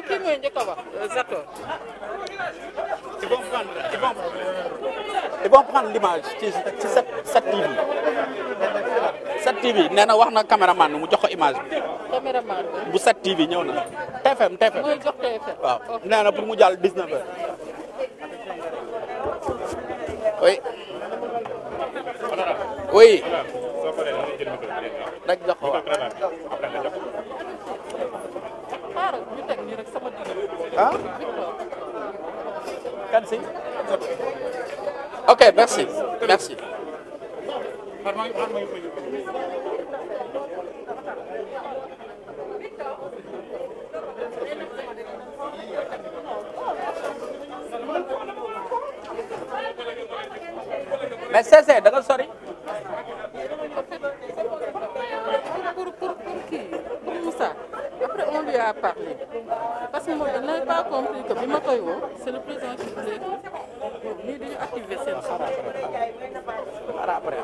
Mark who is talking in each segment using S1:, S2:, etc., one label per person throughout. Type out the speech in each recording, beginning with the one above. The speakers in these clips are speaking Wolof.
S1: kii mooy njëkk a wax Zator.
S2: ils vont prendre l'image ci 7TV. 7TV nee na wax na caméraman mu jox ko image bi.
S1: caméraman
S2: bu 7TV ñëw na. TFM.
S1: mooy jox TFM.
S2: waaw nee na pour mu jàll 19h. oui. oui. rek jox ko waaw.
S1: xaaral ñu teg nii rek sama digg.
S2: ah. kan si. ok merci. merci. mais CC da nga sori.
S1: pour kii pour Moussa après on lui a parlé parce que moom il n'avait pas compris que bi ma koy woo c'est le président qui voulait que ñii dañu activer seen xabaar.
S2: après.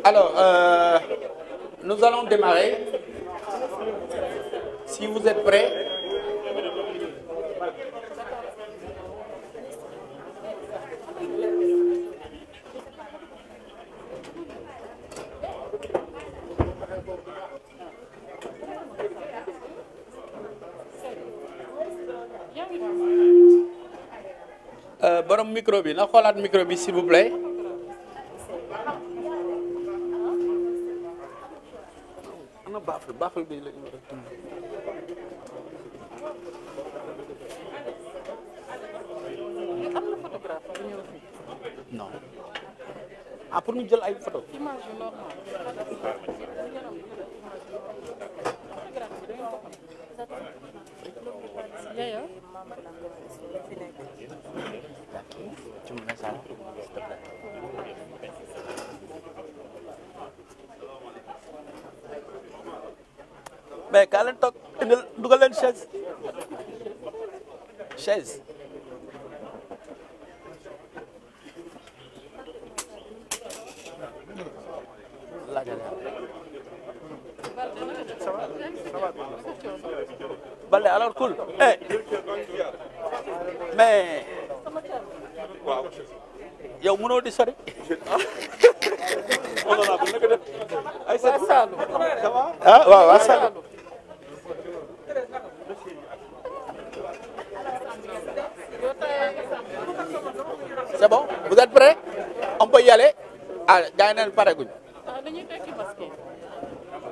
S2: Alors, nous allons démarrer. Si vous êtes prêts. Borom micro bi na xoolaat micro bi s'il vous plaît. ana baaful bi la ñu war a tund.
S1: am na photographe bu ñëw fii.
S2: non. ah pour ñu jël ay photo.
S1: image yu normal. Yaya.
S2: Tu me mets ça, s'il te plaît. mais kaa leen toog indil dugal leen chaise. Balde alors cool. mais yow mënoo di sori. ah waaw waa Saloum. C'est bon, vous êtes prêts? On peut y aller. ah gars yi neen pare guñ.
S1: dañuy tekki masque.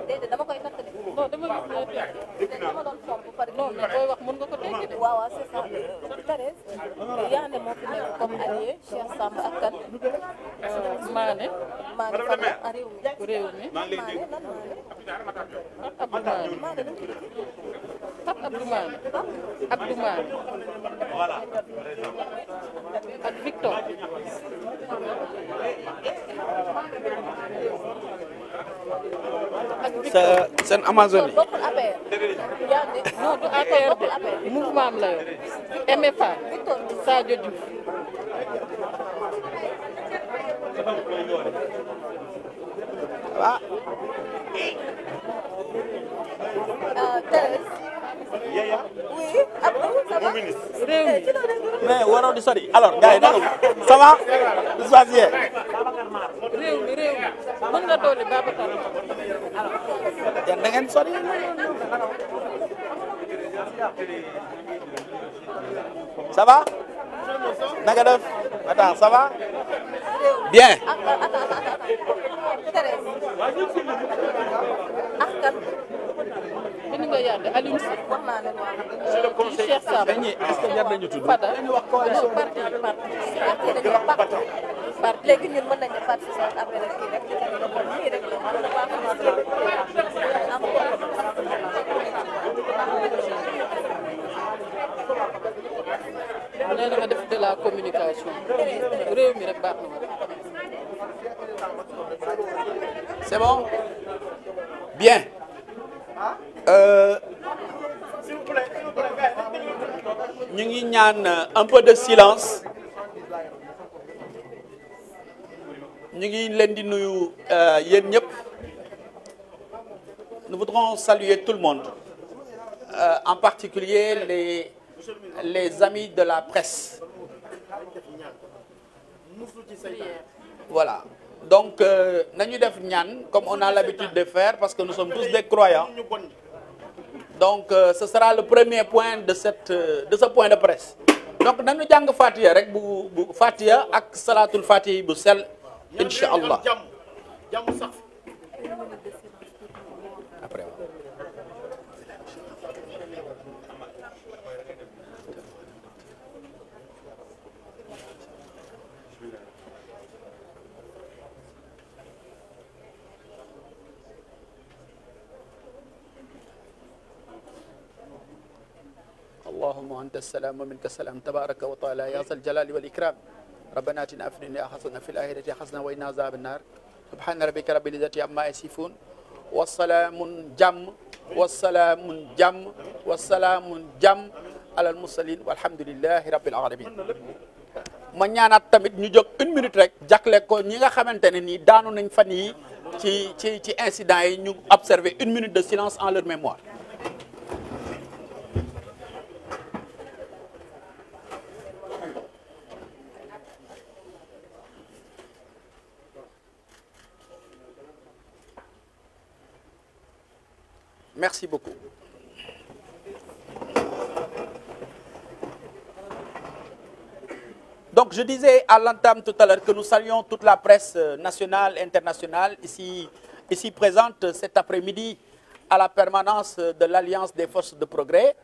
S3: déedéet dama koy takk de.
S1: non dama gis ne tekki.
S3: dama doon fomp par
S1: non mais booy wax mën nga ko tekki de.
S3: waaw waaw c'est ça. Thérèse. Yandé moo fi nekk comme allié Cheikh Samb ak kan.
S1: Mané.
S3: Mané fan la ah réew mi.
S1: réew mi.
S3: Mané lan Mané. Mané lu mu tudd.
S1: Pape Abdou Mané. Abdou Mané.
S2: Voilà.
S1: ak Victor.
S2: seen Amazonie.
S3: bokkul APR. Yandé.
S1: non du APR de mouvement am la yor. MFA. Sadio Diouf.
S2: ah.
S3: Thérèse.
S2: Yaya.
S3: oui Abdou ça va.
S1: réew mi.
S2: mais waroo di sori alors gars yi naka ça va. tout se passe bien.
S1: réew mi mën nga doole Babacar.
S2: yéen da ngeen sori. ça va. naka def. attends ça va. bien.
S3: Thérèse. ak kan.
S1: bind nga Yandé Alioune Sy.
S3: wax naa leen waaw.
S1: ci Cheikh Samb.
S2: mais ñii est-ce que jar nañu tudd.
S1: Fada non parti
S3: dañuy wax parti léegi ñun mën nañu parti social après rek kii rek nii rek la man la baax
S1: nee na nga def de la communication. réew mi rek baax na ma.
S2: c'est bon. bien. ñu ngi ñaan un peu de silence ñu ngi leen di nuyu yéen ñëpp. Nous voudrons saluer tout le monde, en particulier les amis de la presse. Voilà. Donc, nañu def ñaan comme on a l'habitude de faire parce que nous sommes tous des croyants. Donc, ce sera le premier point de ce point de presse. Donc, nañu jàng Fatiha rek bu Fatiha ak Salatul Fatiha bu sel inch'Allah. Après. اللهم أنت السلام ومنك السلام تبارك وتعالى يا ذا الجلال والإكرام ربنا آتنا في الدنيا حسنة في الآخرة حسنة وقنا عذاب النار سبحان ربك رب العزة عما يصفون والسلام jàmm alal mursalin walhamdulillahi rabbil alamin. ma ñaanaat tamit ñu jóg une minute rek jàkkale ko ñi nga xamante ne nii daanu nañ fan yi ci incident yi ñu observer une minute de silence en leur mémoire. Merci beaucoup. Donc, je disais à l'entame tout à l'heure que nous saluons toute la presse nationale, internationale, ici présente cet après-midi à la permanence de l'Alliance des forces de progrès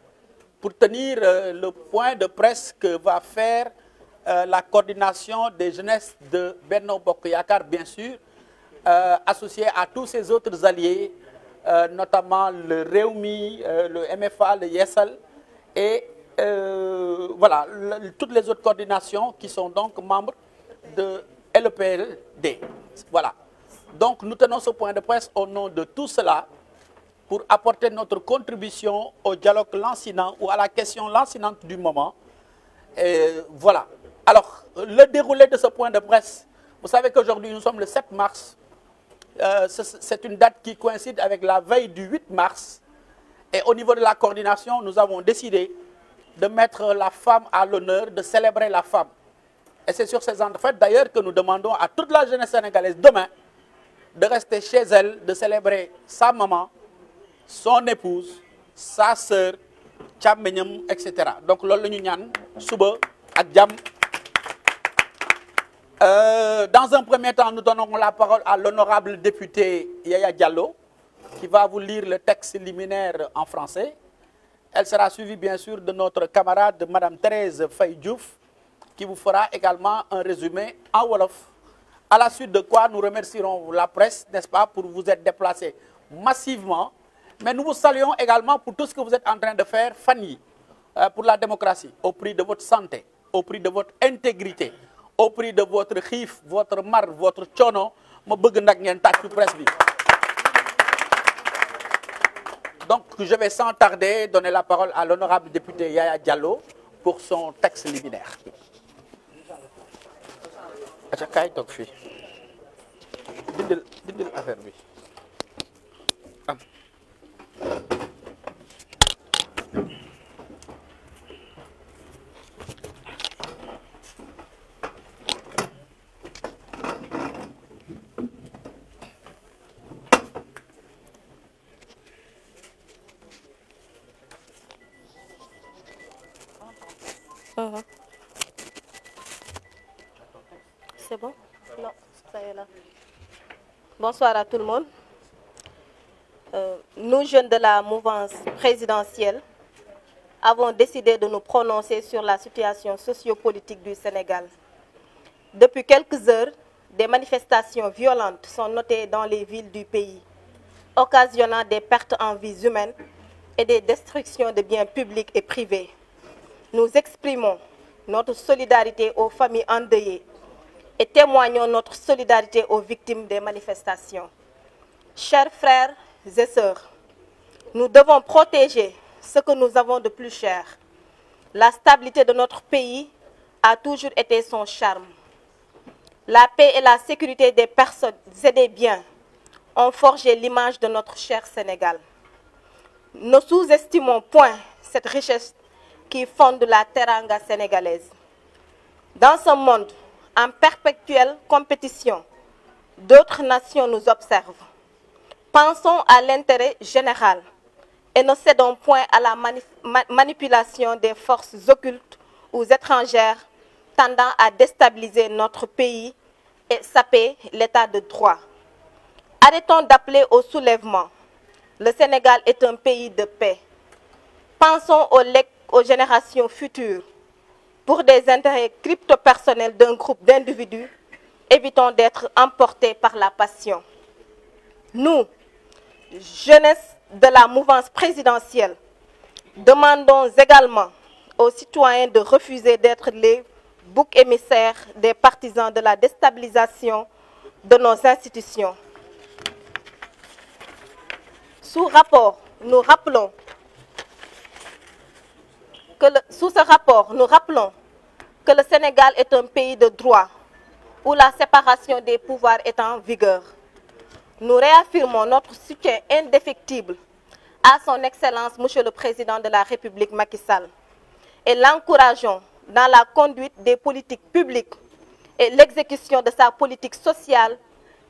S2: pour tenir le point de presse que va faire la coordination des jeunesses de Benno Bokk Yakaar, bien sûr, associée à tous ses autres alliés, notamment le Rewmi, le MFA, le Yessal et voilà, toutes les autres coordinations qui sont donc membres de LEPLD. Voilà. Donc nous tenons ce point de presse au nom de tout cela pour apporter notre contribution au dialogue lancinant ou à la question lancinante du moment. Et voilà. Alors, le déroulé de ce point de presse, vous savez qu'aujourd'hui nous sommes le 7 mars. C'est une date qui coïncide avec la veille du 8 mars. Et au niveau de la coordination, nous avons décidé de mettre la femme à l'honneur, de célébrer la femme. Et c'est sur ces entrefaites d'ailleurs que nous demandons à toute la jeunesse sénégalaise demain de rester chez elle, de célébrer sa maman, son épouse, sa sœur, càmmiñam, etc. Donc loolu la ñu ñaan suba ak jàmm. Dans un premier temps, nous donnons la parole à l'honorable député Yaya Diallo, qui va vous lire le texte liminaire en français. Elle sera suivie bien sûr de notre camarade Madame Thérèse Faye Diouf, qui vous fera également un résumé en wolof. À la suite de quoi nous remercierons la presse, n'est-ce pas, pour vous être déplacés massivement. Mais nous vous saluons également pour tout ce que vous êtes en train de faire, Fanny, pour la démocratie, au prix de votre santé, au prix de votre intégrité, au prix de votre xiif, votre mar, votre coono. Ma bëgg nag ngeen tàccu presse bi. Donc, je vais sans tarder donner la parole à l'honorable député Yaya Diallo pour son texte liminaire. Aca kaay toog fii. Dindil affaire bi.
S3: C'est bon? Non, ça y est là. Bonsoir à tout le monde. Nous, jeunes de la mouvance présidentielle, avons décidé de nous prononcer sur la situation sociopolitique du Sénégal. Depuis quelques heures, des manifestations violentes sont notées dans les villes du pays, occasionnant des pertes en vies humaines et des destructions de biens publics et privés. Nous exprimons notre solidarité aux familles endeuillées et témoignons notre solidarité aux victimes des manifestations. Chers frères et sœurs, Nous devons protéger ce que nous avons de plus cher. La stabilité de notre pays a toujours été son charme. La paix et la sécurité des personnes et des biens ont forgé l'image de notre cher Sénégal. Ne sous-estimons point cette richesse qui fonde la teranga sénégalaise. Dans ce monde en perpétuelle compétition, d'autres nations nous observent. Pensons à l'intérêt général et ne cédons point à la manipulation des forces occultes ou étrangères tendant à déstabiliser notre pays et saper l'état de droit. Arrêtons d'appeler au soulèvement. Le Sénégal est un pays de paix. Pensons aux générations futures. Pour des intérêts crypto-personnels d'un groupe d'individus, évitons d'être emportés par la passion. Nous, jeunesse de la mouvance présidentielle, demandons également aux citoyens de refuser d'être les boucs émissaires des partisans de la déstabilisation de nos institutions. Sous ce rapport, nous rappelons que le Sénégal est un pays de droit où la séparation des pouvoirs est en vigueur. Nous réaffirmons notre soutien indéfectible à son Excellence, Monsieur le Président de la République Macky Sall, et l'encourageons dans la conduite des politiques publiques et l'exécution de sa politique sociale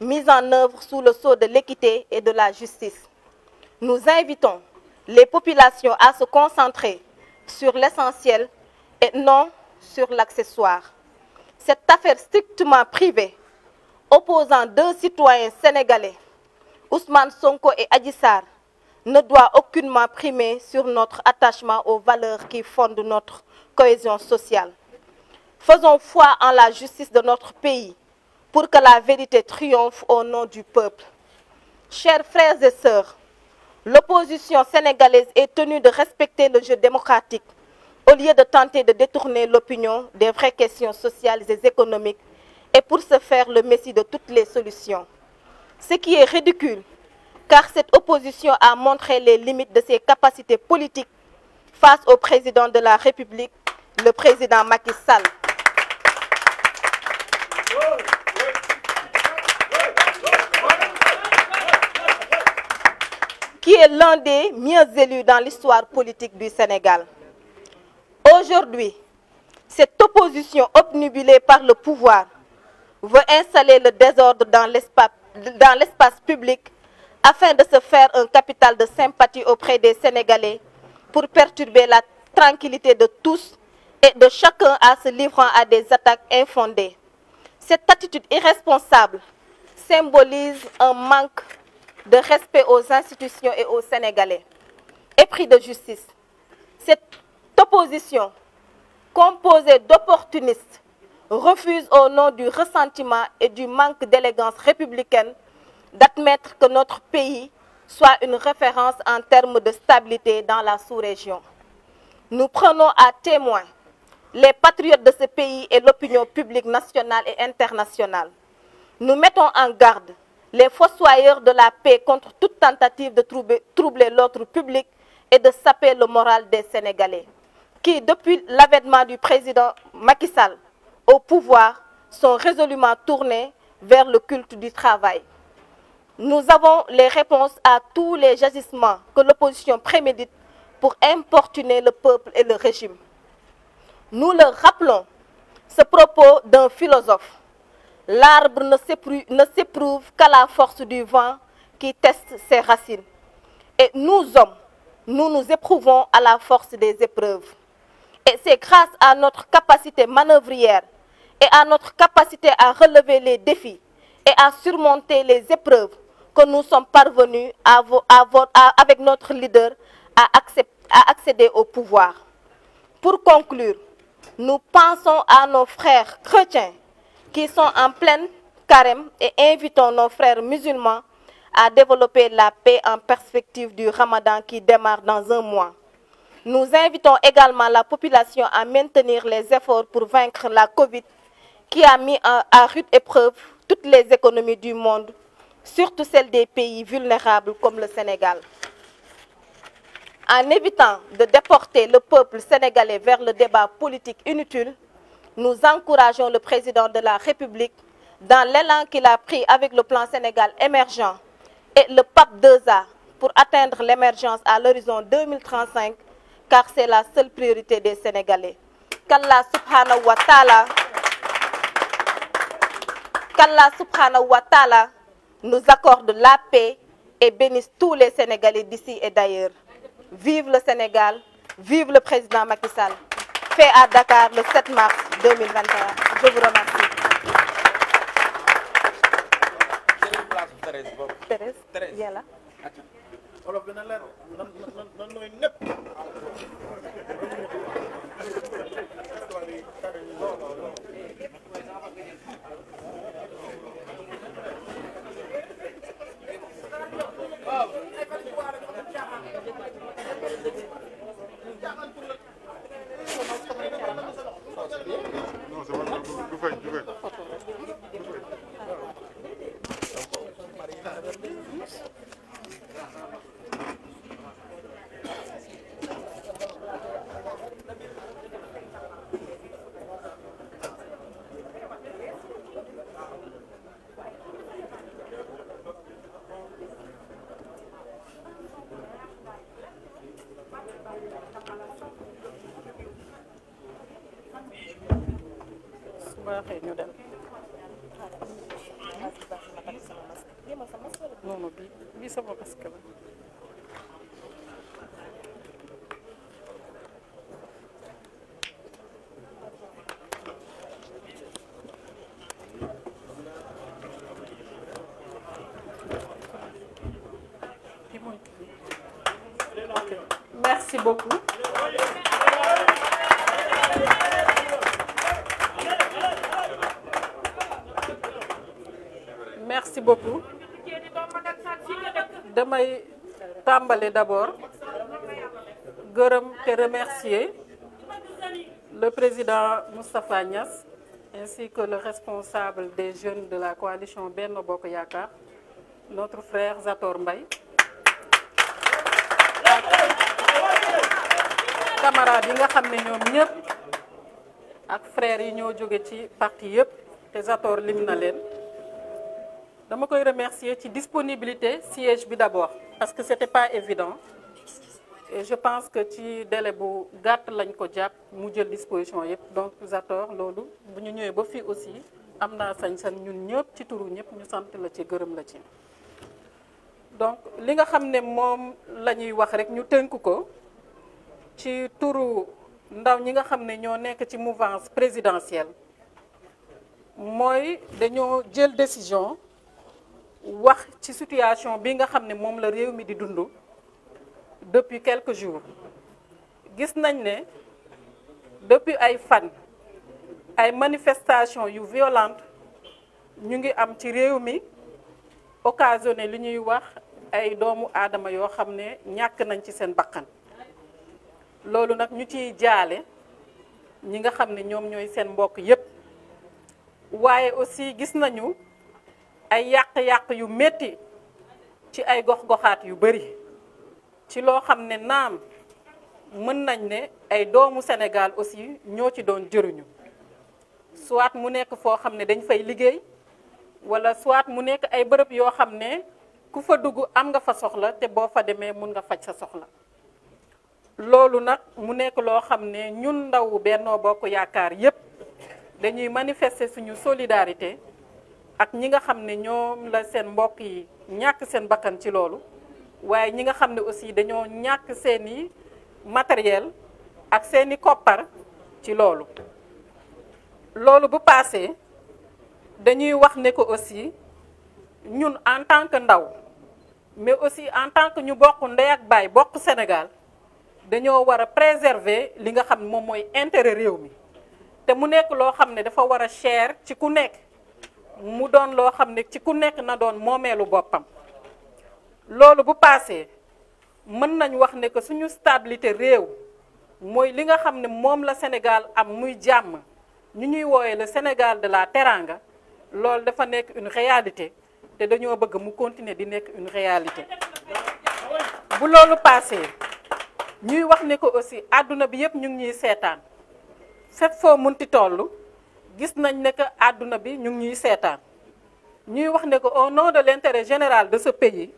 S3: mise en œuvre sous le sceau de l'équité et de la justice. Nous invitons les populations à se concentrer sur l'essentiel et non sur l'accessoire. Cette affaire strictement privée opposant deux citoyens sénégalais, Ousmane Sonko et Adji Sarr, ne doit aucunement primer sur notre attachement aux valeurs qui fondent notre cohésion sociale. Faisons foi en la justice de notre pays pour que la vérité triomphe au nom du peuple. Chers frères et sœurs, l'opposition sénégalaise est tenue de respecter le jeu démocratique au lieu de tenter de détourner l'opinion des vraies questions sociales et économiques et pour ce faire le messie de toutes les solutions. Ce qui est ridicule, car cette opposition a montré les limites de ses capacités politiques face au président de la République, le président Macky Sall. Qui est l'un des mieux élus dans l'histoire politique du Sénégal. Aujourd'hui, cette opposition obnubilée par le pouvoir veut installer le désordre dans l'espace public afin de se faire un capital de sympathie auprès des Sénégalais pour perturber la tranquillité de tous et de chacun en se livrant à des attaques infondées. Cette attitude irresponsable symbolise un manque de respect aux institutions et aux Sénégalais, épris de justice. Cette opposition, composée d'opportunistes, refuse au nom du ressentiment et du manque d'élégance républicaine d'admettre que notre pays soit une référence en termes de stabilité dans la sous-région. Nous prenons à témoin les patriotes de ce pays et l'opinion publique nationale et internationale. Nous mettons en garde les fossoyeurs de la paix contre toute tentative de troubler l'ordre public et de saper le moral des Sénégalais, qui, depuis l'avènement du président Macky Sall au pouvoir, sont résolument tournés vers le culte du travail. Nous avons les réponses à tous les agissements que l'opposition prémédite pour importuner le peuple et le régime. Nous leur rappelons ce propos d'un philosophe. L'arbre ne s'éprouve qu'à la force du vent qui teste ses racines. Et nous, hommes, nous nous éprouvons à la force des épreuves. Et c'est grâce à notre capacité manœuvrière et à notre capacité à relever les défis et à surmonter les épreuves que nous sommes parvenus avec notre leader à accéder au pouvoir. Pour conclure, nous pensons à nos frères chrétiens qui sont en pleine carême et invitons nos frères musulmans à développer la paix en perspective du Ramadan qui démarre dans un mois. Nous invitons également la population à maintenir les efforts pour vaincre la Covid qui a mis à rude épreuve toutes les économies du monde, surtout celles des pays vulnérables comme le Sénégal. En évitant de déporter le peuple sénégalais vers le débat politique inutile, nous encourageons le président de la République dans l'élan qu'il a pris avec le plan Sénégal émergent et le PAP 2A pour atteindre l'émergence à l'horizon 2035, car c'est la seule priorité des Sénégalais. Qu'Allah subhanahu wa ta'ala nous accorde la paix et bénisse tous les Sénégalais d'ici et d'ailleurs. Vive le Sénégal, vive le président Macky Sall. Fait à Dakar le 7 mars 2021. Je vous remercie. Thérèse, viens là.
S1: Merci beaucoup. Merci beaucoup. Damay tàmbale d'abord gërëm te remercier le président Moustapha Niasse ainsi que le responsable des jeunes de la coalition Benno Bokk Yakaar, notre frère Zator Mbaye, camarades yi nga xam ne ñoom ñëpp ak frères yi ñoo jóge ci parti yëpp te Zator lim na leen. Dama koy remercier ci disponibilité siège bi d'abord parce que c'était pas évident et je pense que ci délai bu gàtt lañ ko jàpp mu jël disposition yëpp. Donc Zator loolu bu ñu ñëwee ba fii aussi am naa sañ-sañ ñun ñëpp ci turu ñëpp ñu sant la ci gërëm la ci. Donc li nga xam ne moom la ñuy wax rek ñu tënk ko ci turu ndaw ñi nga xam ne ñoo nekk ci mouvance présidentielle mooy dañoo jël décision wax ci situation bi nga xam ne moom la réew mi di dund depuis quelques jours. Gis nañ ne depuis ay fan ay manifestations yu violentes ñu ngi am ci réew mi occasionné li ñuy wax ay doomu aadama yoo xam ne ñàkk nañ ci seen bakkan. Loolu nag ñu ciy jaale ñi nga xam ne ñoom ñooy seen mbokk yépp. Waaye aussi gis nañu ay yàq-yàq yu metti ci ay gox-goxaat yu bari ci loo xam ne naam mën nañ ne ay doomu Sénégal aussi ñoo ci doon jëruñu, soit mu nekk foo xam ne dañ fay liggéey wala soit mu nekk ay bërëb yoo xam ne ku fa dugg am nga fa soxla te boo fa demee mun nga faj sa soxla. Loolu nag mu nekk loo xam ne ñun ndawu Benno Bokk Yaakaar yépp dañuy manifester suñu solidarité ak ñi nga xam ne ñoom la seen mbokk yi ñàkk seen bakkan ci loolu, waaye ñi nga xam ne aussi dañoo ñàkk seeni matériel ak seeni koppar ci loolu. Loolu bu passé dañuy wax ne ko aussi ñun en tant que ndaw mais aussi en tant que ñu bokk ndey ak baay bokk Sénégal dañoo war a préserver li nga xam ne moom mooy intérêt réew mi te mu nekk loo xam ne dafa war a cher ci ku nekk, mu doon loo xam ne ci ku nekk na doon moomeelu boppam. Loolu bu passé mën nañ wax ne que suñu stabilité réew mooy li nga xam ne moom la Sénégal am muy jàmm ñu ñuy woowee le Sénégal de la Teranga. Loolu dafa nekk une réalité te dañoo bëgg mu continuer di nekk une réalité. Bu loolu passé ñuy wax ne ko aussi àdduna bi yëpp ñu ngi ñuy seetaan fépp foo munti toll gis nañ ne que àdduna bi ñu ngi ñuy seetaan ñuy wax ne que au nom de l'intérêt général de ce pays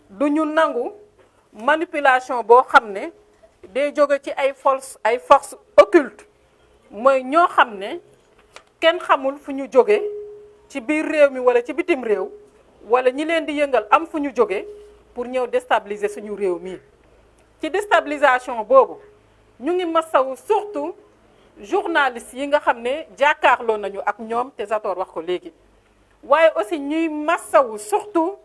S1: du ñu nangu manipulation boo xam ne day jóge ci ay forces occultes mooy ñoo xam ne kenn xamul fu ñu jóge ci biir réew mi wala ci bitim réew wala ñi leen di yëngal am fu ñu jóge pour ñëw déstabiliser suñu réew mi. ci déstabilisation boobu ñu ngi masawu surtout journalistes yi nga xam ne jàkkaarloo nañu ak ñoom te Zator wax ko léegi waaye aussi ñuy masawu surtout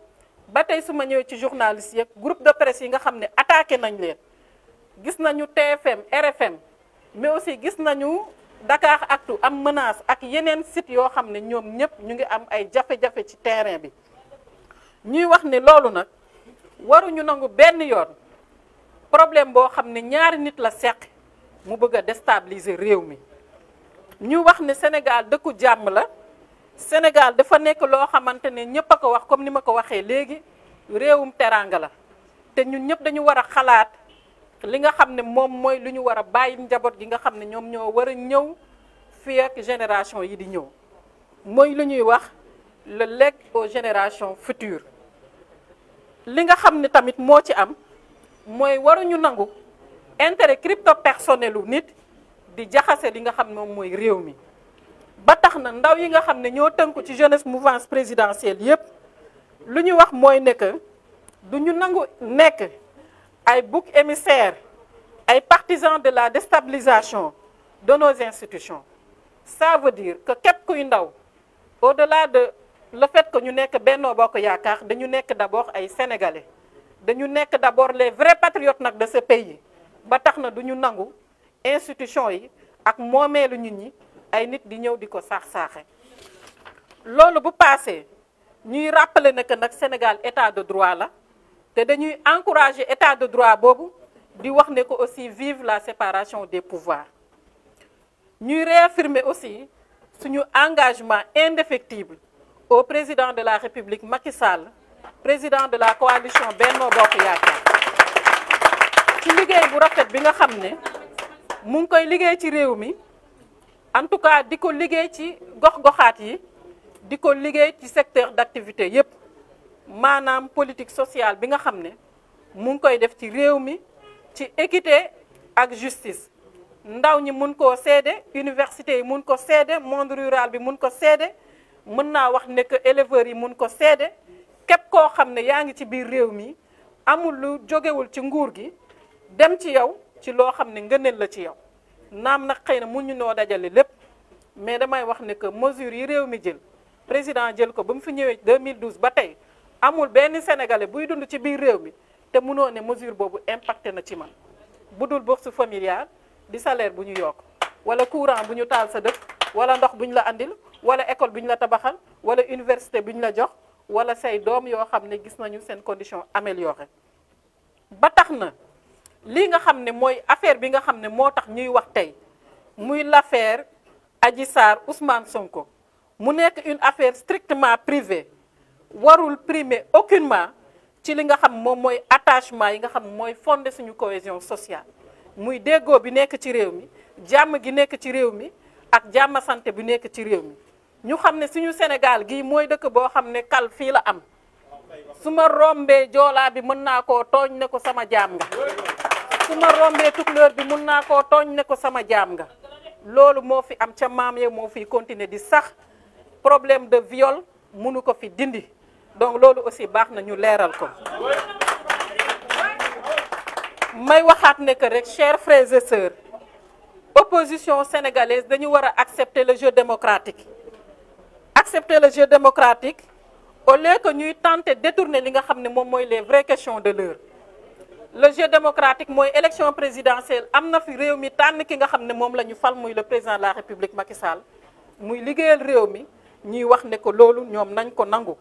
S1: ba tey su ma ñëwee ci journalistes yeeg groupe de presse yi nga xam ne attaqué nañ leen gis nañu TFM RFM mais aussi gis nañu Dakaractu am menace ak yeneen sites yoo xam ne ñoom ñëpp ñu ngi am ay jafe-jafe ci terrain bi ñuy wax ne loolu nag waruñu nangu benn yoon problème boo xam ne ñaari nit la seq mu bëgg a déstabiliser réew mi ñu wax ne Sénégal dëkku jàmm la Sénégal dafa nekk loo xamante ne ñëpp a ko wax comme ni ma ko waxee léegi réewum teranga la te ñun ñëpp dañu war a xalaat li nga xam ne moom mooy lu ñu war a bàyyi njaboot gi nga xam ne ñoom ñoo war a ñëw fii ak génération yi di ñëw mooy lu ñuy wax le legs aux générations futures li nga xam ne tamit moo ci am mooy waruñu nangu intérêt crypto personnel u nit di jaxase li nga xam ne moom mooy réew mi ba tax na ndaw yi nga xam ne ñoo tënku ci jeunesse mouvance présidentielle yépp lu ñu wax mooy ne que du ñu nangu nekk ay bouc émissaire ay partisans de la déstabilisation de nos institutions ça veut dire que képp kuy ndaw au-delà de le fait que ñu nekk Benno Bokk Yaakaar dañu nekk d'abord ay sénégalais dañu nekk d'abord les vrais patriotes nag de ce pays ba tax na du ñu nangu institution yi ak moomeelu nit ñi ay nit di ñëw di ko saax-saaxe loolu bu passé ñuy rappeler ne que nag Sénégal état de droit la te dañuy encourager état de droit boobu di wax ne ko aussi vive la séparation des pouvoirs ñuy réaffirmer aussi suñu engagement indéfectible au président de la République Macky Sall président de la coalition Benno Bokk Yaakaar ci liggéey bu rafet bi nga xam ne mu ngi koy liggéey ci réew mi en tout cas di ko liggéey ci gox-goxaat yi di ko liggéey ci secteur d'activité yépp maanaam politique sociale bi nga xam ne mu ngi koy def ci réew mi ci équité ak justice ndaw ñi mun koo seede université yi mun ko seede monde rural bi mun ko seede mën naa wax ne que éleveurs yi mun ko seede képp koo xam ne yaa ngi ci biir réew mi amul lu jógewul ci nguur gi dem ci yow ci loo xam ne ngëneel la ci yow naam nag xëy na mun ñu noo dajale lépp mais damay wax ne que mesures yi réew mi jël président jël ko ba mu fi ñëwee 2012 ba tey amul benn sénégalais buy dund ci biir réew mi te mënoo ne mesure boobu impacté na ci man bu dul bourse familiale di salaire bu ñu yokk wala courant bu ñu taal sa dëkk wala ndox bu ñu la andil wala école bu ñu la tabaxal wala université bu ñu la jox wala say doom yoo xam ne gis nañu seen condition améliorée ba tax na lii nga xam ne mooy affaire bi nga xam ne moo tax ñuy wax tey muy l'affaire Adji Sarr Ousmane Sonko mu nekk une affaire strictement privée warul primer aucunement ci li nga xam moom mooy attachement yi nga xam mooy fonder suñu cohésion sociale muy déggoo bi nekk ci réew mi jàmm gi nekk ci réew mi ak jàmm santé bi nekk ci réew mi ñu xam ne suñu Sénégal gii mooy dëkk boo xam ne kal fii la am su ma rombee joolaa bi mën naa koo tooñ ne ko sama jaam nga su ma rombee tukulóor bi mën naa koo tooñ ne ko sama jaam nga loolu moo fi am ca maam ya moo fiy continuer di sax problème de viol mënu ko fi dindi donc loolu aussi baax na ñu leeral ko may waxaat ne que rek chers frères et sœurs opposition sénégalaise dañu war a accepter le jeu démocratique au lieu que ñuy tenter détourner li nga xam ne moom mooy les vraies questions de l'heure le jeu démocratique mooy élection présidentielle am na fi réew mi tànn ki nga xam ne moom la ñu fal muy le président de la République Macky Sall muy liggéeyal réew mi ñuy wax ne ko loolu ñoom nañ ko nangu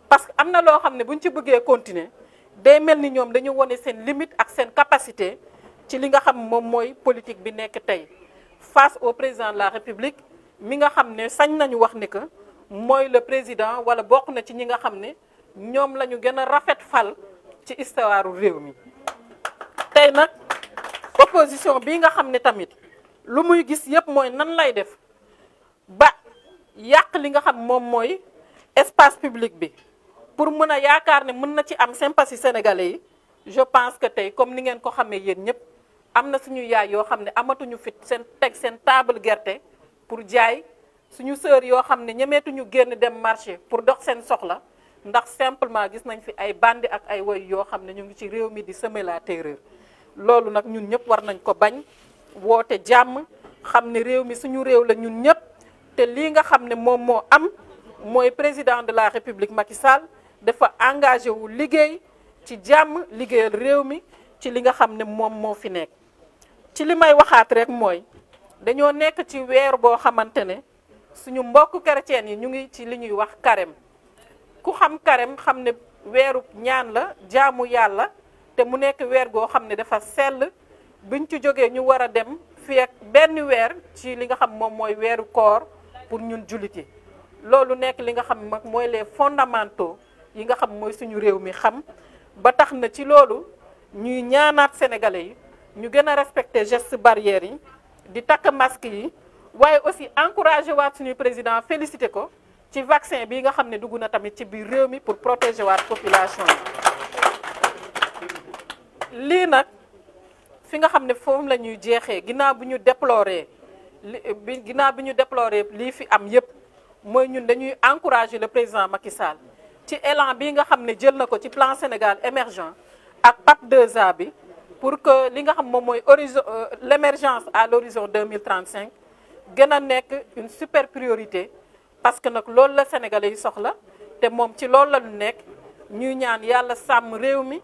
S1: parce que am na loo xam ne buñ ci bëggee continuer day mel ni ñoom dañu wone seen limite ak seen capacité ci li nga xam moom mooy politique bi nekk tey face au président de la République mi nga xam ne sañ nañu wax ne que mooy le président wala bokk na ci ñi nga xam ne ñoom la ñu gën a rafet fal ci histoire réew mi tey nag opposition bi nga xam ne tamit lu muy gis yëpp mooy nan lay def ba yàq li nga xam moom mooy espace public bi pour mën a yaakaar ne mën na ci am sympathie sénégalais yi. Je pense que tey comme ni ngeen ko xamee yéen ñëpp am na suñu yaay yoo xam ne amatuñu fit seen teg seen table gerte pour jaay suñu sœur yoo xam ne ñemeetuñu génn dem marché pour dox seen soxla ndax simplement gis nañ fi ay bandi ak ay woy yoo xam ne ñu ngi ci réew mi di semer la terreur. loolu nag ñun ñëpp war nañ ko bañ woote jàmm xam ne réew mi suñu réew la ñun ñëpp te lii nga xam ne moom moo am mooy président de la république Macky Sall dafa engagé wu liggéey ci jàmm liggéeyal réew mi ci li nga xam ne moom moo fi nekk. ci li may waxaat rek mooy dañoo nekk ci weer boo xamante ne suñu mbokk chrétien yi ñu ngi ci li ñuy wax carême ku xam carême xam ne weeru ñaan la jaamu yàlla te mu nekk weer goo xam ne dafa sell buñ ci jógee ñu war a dem fii ak benn weer ci li nga xam moom mooy weeru koor pour ñun jullit yi. loolu nekk li nga xam nag mooy les fondamentaux yi nga xam mooy suñu réew mi xam ba tax na ci loolu ñuy ñaanaat sénégalais yi ñu gën a respecter gestes barrières yi di takk masque yi waaye aussi encourager waat suñu président féliciter ko ci vaccin bi nga xam ne dugg na tamit ci biir réew mi pour protéger waat population yi. lii nag fi nga xam ne foofu la ñuy jeexee ginnaaw bi ñu déplorer lii fi am yépp mooy ñun dañuy encourager le président Macky Sall ci élan bi nga xam ne jël na ko ci plan Sénégal émergent ak PAP 2A bi pour que li nga xam moom mooy horizon l'émergence à l'horizon 2035 gën a nekk une super priorité parce que nag loolu la sénégalais yi soxla te moom ci loolu la ñu nekk ñuy ñaan yàlla sàmm réew mi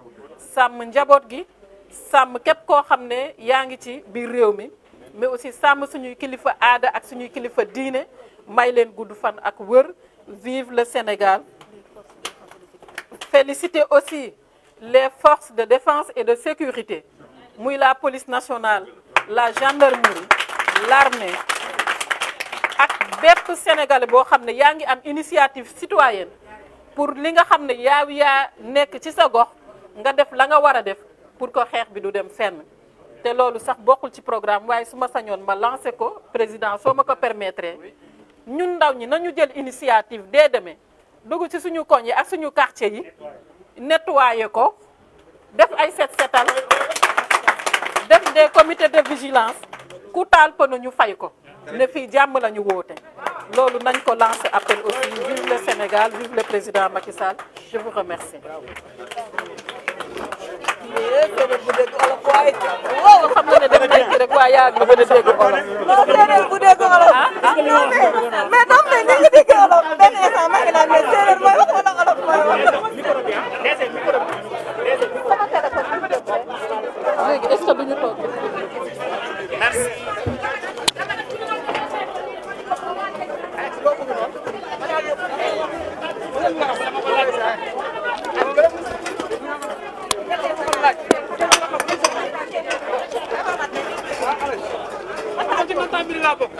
S1: sàmm njaboot gi sàmm képp koo xam ne yaa ngi ci biir réew mi mais aussi sàmm suñuy kilifa aada ak suñuy kilifa diine may leen gudd fan ak wër. Vive le Sénégal. Féliciter aussi les forces de défense et de sécurité muy la police nationale la gendarmerie l'armée ak bépp sénégalais boo xam ne yaa ngi am initiative citoyenne pour li nga xam ne yaa nekk ci sa gox nga def la nga war a def pour que xeex bi du dem fenn te loolu sax bokkul ci programme waaye su ma sañoon ma lancé ko président soo ma ko permettre ñun ndaw ñi nañu jël initiative dès demain dugg ci suñu koñ yi ak suñu quartier yi nettoyer ko def ay setal def des comités de vigilance ku taal pënu ñu fay ko ne fii jàmm la ñu woote loolu nañ ko lancer appel aussi. Vive le Sénégal, vive le président Macky Sall. Je vous remercie. waaw xam nga ne dem nañ ci rek waaye yaa ngi gën a dégg olof.
S4: non séeréer bu dégg olof. mais non mais ni nga dégg olof benn instant maa ngi naan mais séeréer mooy wax wala olof mooy wax.
S1: léegi est-ce que duñu toog.
S2: Merci.
S5: ci montant bi laa bokk